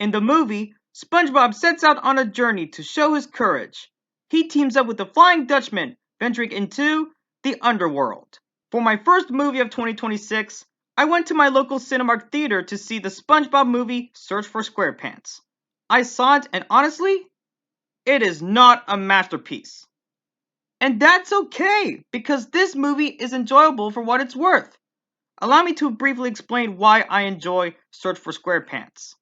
In the movie, SpongeBob sets out on a journey to show his courage. He teams up with the Flying Dutchman, venturing into the underworld. For my first movie of 2026, I went to my local Cinemark theater to see the SpongeBob movie Search for SquarePants. I saw it, and honestly, it is not a masterpiece. And that's okay, because this movie is enjoyable for what it's worth. Allow me to briefly explain why I enjoy Search for SquarePants.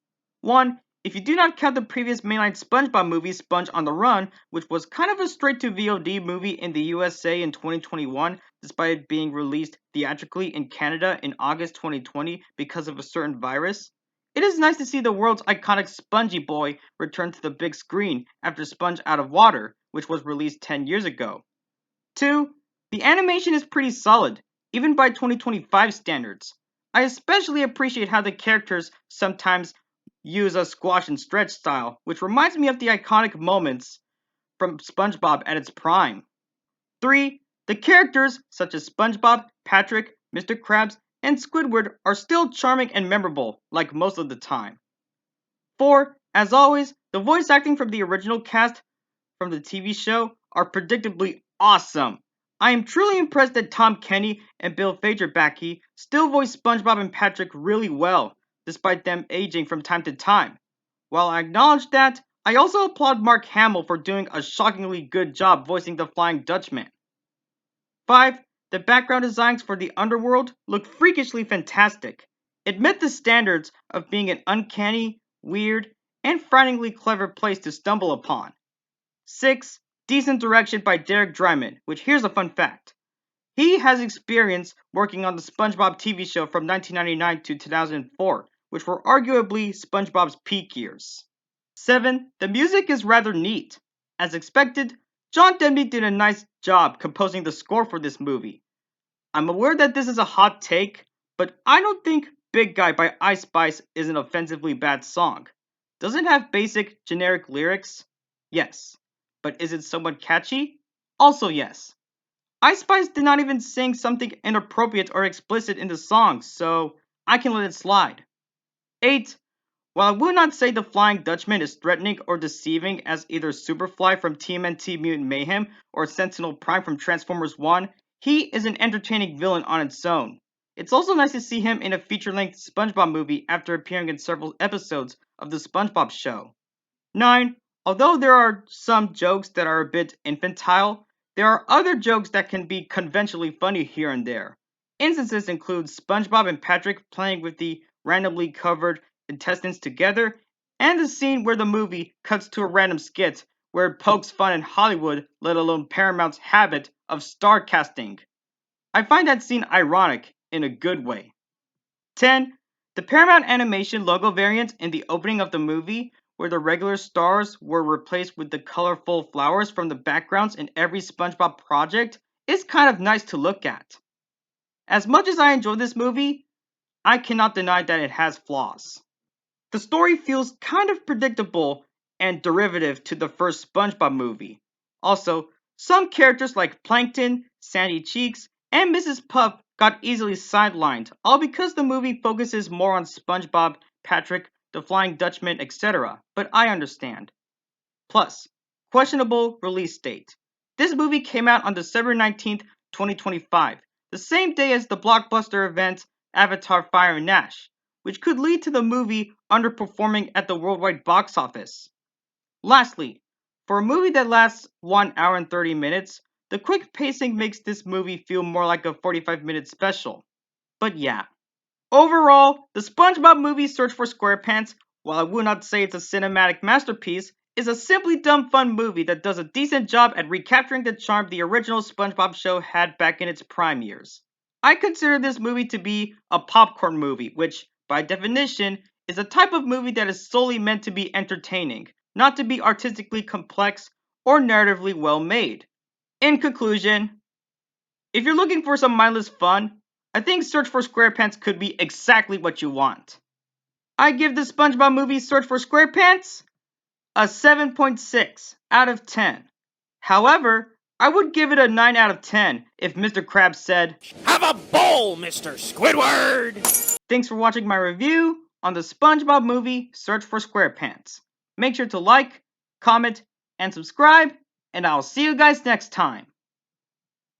1. If you do not count the previous mainline SpongeBob movie, Sponge on the Run, which was kind of a straight-to-VOD movie in the USA in 2021, despite it being released theatrically in Canada in August 2020 because of a certain virus, it is nice to see the world's iconic Spongy Boy return to the big screen after Sponge Out of Water, which was released 10 years ago. 2. The animation is pretty solid, even by 2025 standards. I especially appreciate how the characters sometimes use a squash and stretch style, which reminds me of the iconic moments from SpongeBob at its prime. 3. The characters, such as SpongeBob, Patrick, Mr. Krabs, and Squidward, are still charming and memorable, like most of the time. 4. As always, the voice acting from the original cast from the TV show are predictably awesome. I am truly impressed that Tom Kenny and Bill Fagerbakke still voice SpongeBob and Patrick really well, despite them aging from time to time. While I acknowledge that, I also applaud Mark Hamill for doing a shockingly good job voicing the Flying Dutchman. 5. The background designs for the underworld look freakishly fantastic. It met the standards of being an uncanny, weird, and frighteningly clever place to stumble upon. 6. Decent direction by Derek Drymon, which here's a fun fact. He has experience working on the SpongeBob TV show from 1999 to 2004, which were arguably SpongeBob's peak years. 7. The music is rather neat. As expected, John Debney did a nice job composing the score for this movie. I'm aware that this is a hot take, but I don't think Big Guy by Ice Spice is an offensively bad song. Does it have basic, generic lyrics? Yes. But is it somewhat catchy? Also yes. Ice Spice did not even sing something inappropriate or explicit in the song, so I can let it slide. 8. While I would not say the Flying Dutchman is threatening or deceiving as either Superfly from TMNT Mutant Mayhem or Sentinel Prime from Transformers 1, he is an entertaining villain on its own. It's also nice to see him in a feature-length SpongeBob movie after appearing in several episodes of The SpongeBob Show. 9. Although there are some jokes that are a bit infantile, there are other jokes that can be conventionally funny here and there. Instances include SpongeBob and Patrick playing with the randomly covered intestines together, and the scene where the movie cuts to a random skit where it pokes fun at Hollywood, let alone Paramount's habit of star casting. I find that scene ironic in a good way. 10. The Paramount Animation logo variant in the opening of the movie, where the regular stars were replaced with the colorful flowers from the backgrounds in every SpongeBob project, is kind of nice to look at. As much as I enjoy this movie, I cannot deny that it has flaws. The story feels kind of predictable and derivative to the first SpongeBob movie. Also, some characters like Plankton, Sandy Cheeks, and Mrs. Puff got easily sidelined, all because the movie focuses more on SpongeBob, Patrick, the Flying Dutchman, etc., but I understand. Plus, questionable release date. This movie came out on December 19th, 2025, the same day as the blockbuster event Avatar Fire and Ash, which could lead to the movie underperforming at the worldwide box office. Lastly, for a movie that lasts 1 hour and 30 minutes, the quick pacing makes this movie feel more like a 45-minute special. But yeah. Overall, the SpongeBob movie Search for SquarePants, while I would not say it's a cinematic masterpiece, is a simply dumb fun movie that does a decent job at recapturing the charm the original SpongeBob show had back in its prime years. I consider this movie to be a popcorn movie, which, by definition, is a type of movie that is solely meant to be entertaining, not to be artistically complex or narratively well made. In conclusion, if you're looking for some mindless fun, I think Search for SquarePants could be exactly what you want. I give the SpongeBob movie Search for SquarePants a 7.6 out of 10. However, I would give it a 9 out of 10 if Mr. Krabs said, Have a bowl, Mr. Squidward! Thanks for watching my review. on the SpongeBob movie Search for SquarePants. Make sure to like, comment, and subscribe, and I'll see you guys next time.